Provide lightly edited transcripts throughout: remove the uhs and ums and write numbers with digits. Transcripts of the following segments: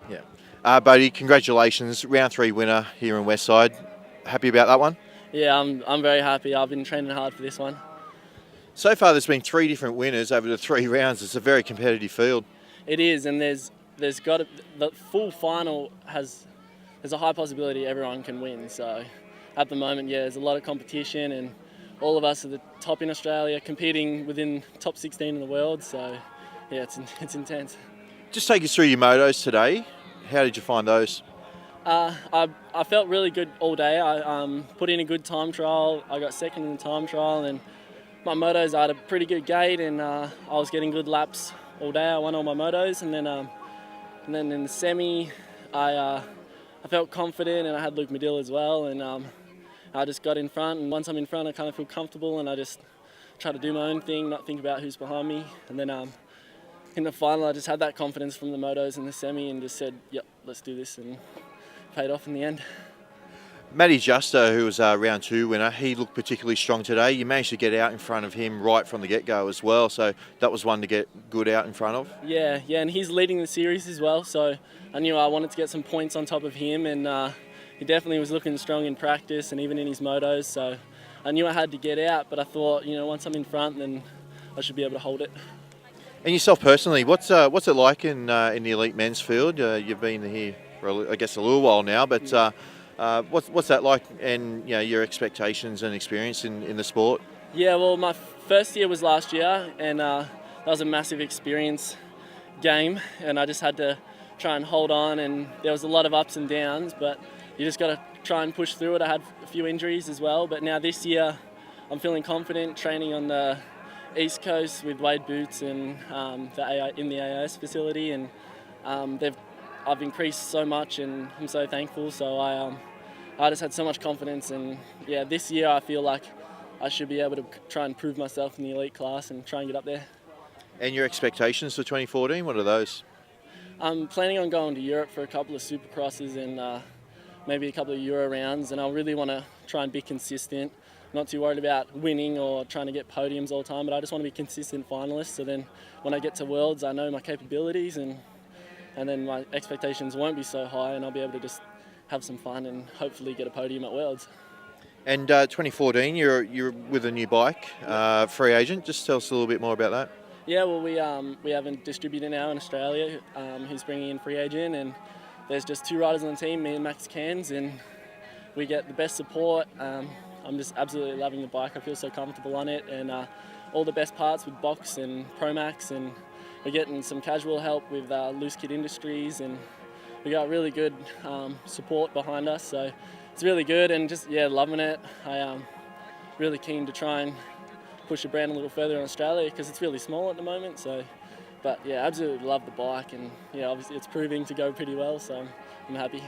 Yeah. Bodie, congratulations. Round 3 winner here in Westside. Happy about that one? Yeah, I'm very happy. I've been training hard for this one. So far, there's been 3 different winners over the 3 rounds. It's a very competitive field. It is, and there's got the full final there's a high possibility everyone can win. So at the moment, yeah, there's a lot of competition, and all of us are the top in Australia, competing within top 16 in the world. So yeah, it's intense. Just take us through your motos today. How did you find those? I felt really good all day. I put in a good time trial. I got second in the time trial, and my motos, I had a pretty good gate, and I was getting good laps all day. I won all my motos, and then in the semi, I felt confident, and I had Luke Medill as well, and I just got in front. And once I'm in front, I kind of feel comfortable, and I just try to do my own thing, not think about who's behind me. And then in the final, I just had that confidence from the motos in the semi, and just said, "Yep, let's do this," and paid off in the end. Matty Justo, who was round 2 winner, he looked particularly strong today. You managed to get out in front of him right from the get-go as well, so that was one to get good out in front of. Yeah, and he's leading the series as well, so I knew I wanted to get some points on top of him, and he definitely was looking strong in practice and even in his motos, so I knew I had to get out, but I thought, once I'm in front, then I should be able to hold it. And yourself personally, what's it like in the elite men's field? You've been here for, I guess, a little while now, but what's that like, and your expectations and experience in the sport? Yeah, well, my first year was last year, and that was a massive experience game, and I just had to try and hold on, and there was a lot of ups and downs, but you just got to try and push through it. I had a few injuries as well, but now this year I'm feeling confident training on the East Coast with Wade Boots and in the AIS facility, and I've increased so much, and I'm so thankful. So I just had so much confidence, and yeah, this year I feel like I should be able to try and prove myself in the elite class and try and get up there. And your expectations for 2014, what are those? I'm planning on going to Europe for a couple of supercrosses and maybe a couple of Euro rounds, and I really want to try and be consistent. Not too worried about winning or trying to get podiums all the time, but I just want to be consistent finalist, so then when I get to Worlds I know my capabilities, and then my expectations won't be so high, and I'll be able to just have some fun and hopefully get a podium at Worlds. And 2014, you're with a new bike, free agent. Just tell us a little bit more about that. Yeah, well, we have a distributor now in Australia who's bringing in free agent, and there's just 2 riders on the team, me and Max Cairns, and we get the best support. I'm just absolutely loving the bike. I feel so comfortable on it, and all the best parts with Box and Promax, and we're getting some casual help with Loose Kit Industries, and we got really good support behind us, so it's really good, and just loving it. I'm really keen to try and push the brand a little further in Australia because it's really small at the moment. So, but yeah, absolutely love the bike, and obviously it's proving to go pretty well, so I'm happy.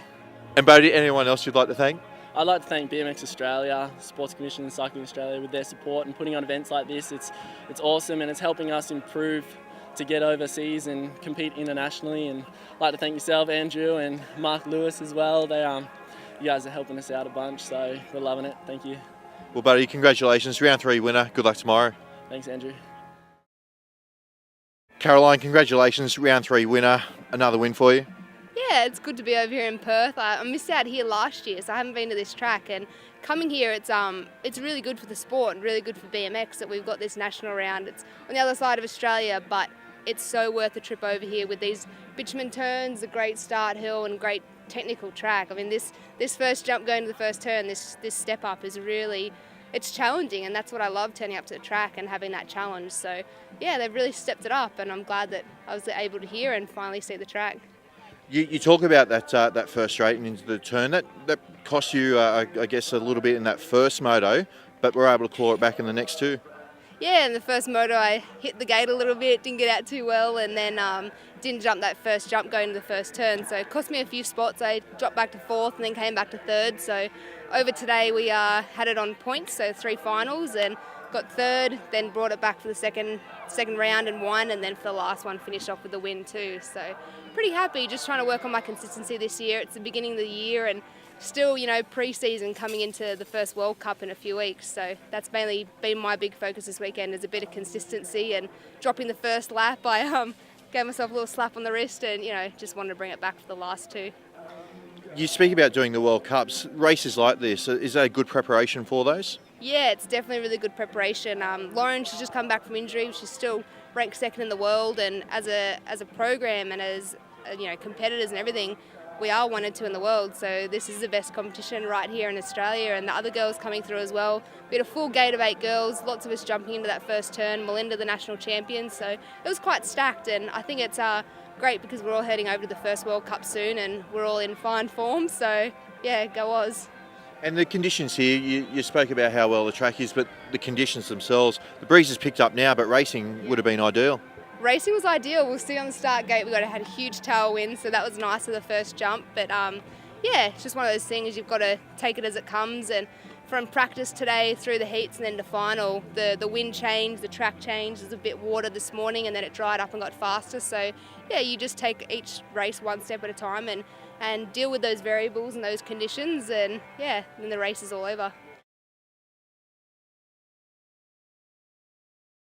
And Bodie, anyone else you'd like to thank? I'd like to thank BMX Australia, Sports Commission and Cycling Australia with their support and putting on events like this. It's awesome, and it's helping us improve to get overseas and compete internationally. And I'd like to thank yourself, Andrew, and Mark Lewis as well. You guys are helping us out a bunch, so we're loving it. Thank you. Well, Bodie, congratulations. Round 3 winner. Good luck tomorrow. Thanks, Andrew. Caroline, congratulations. Round 3 winner. Another win for you. Yeah, it's good to be over here in Perth. I missed out here last year, so I haven't been to this track. And coming here, it's really good for the sport and really good for BMX that we've got this national round. It's on the other side of Australia, but it's so worth the trip over here with these bitumen turns, a great start hill, and great technical track. I mean, this first jump going to the first turn, this step up is really, it's challenging, and that's what I love, turning up to the track and having that challenge. So yeah, they've really stepped it up, and I'm glad that I was able to hear and finally see the track. You talk about that first straight and into the turn. That cost you, I guess, a little bit in that first moto, but we're able to claw it back in the next 2. Yeah, in the first moto I hit the gate a little bit, didn't get out too well, and then didn't jump that first jump going to the first turn. So it cost me a few spots. I dropped back to 4th and then came back to 3rd. So over today we had it on points, so 3 finals, and got 3rd, then brought it back for the second round and won, and then for the last one finished off with the win too. So pretty happy, just trying to work on my consistency this year. It's the beginning of the year, and still, pre-season coming into the first World Cup in a few weeks. So that's mainly been my big focus this weekend, is a bit of consistency and dropping the first lap. I gave myself a little slap on the wrist and, just wanted to bring it back for the last two. You speak about doing the World Cups. Races like this, is that a good preparation for those? Yeah, it's definitely really good preparation. Lauren, she's just come back from injury. She's still ranked second in the world, and as a program and as competitors and everything, we are 1 and 2 in the world. So this is the best competition right here in Australia, and the other girls coming through as well. We had a full gate of 8 girls, lots of us jumping into that first turn. Melinda, the national champion, so it was quite stacked, and I think it's great because we're all heading over to the first World Cup soon, and we're all in fine form. So yeah, go Oz. And the conditions here, you spoke about how well the track is, but the conditions themselves, the breeze has picked up now, but racing would have been ideal. Racing was ideal. We'll see on the start gate, we had a huge tailwind, so that was nice for the first jump. But yeah, it's just one of those things, you've got to take it as it comes. And from practice today through the heats and then to final, the wind changed, the track changed. There's a bit water this morning, and then it dried up and got faster. So yeah, you just take each race one step at a time and deal with those variables and those conditions, and yeah, then the race is all over.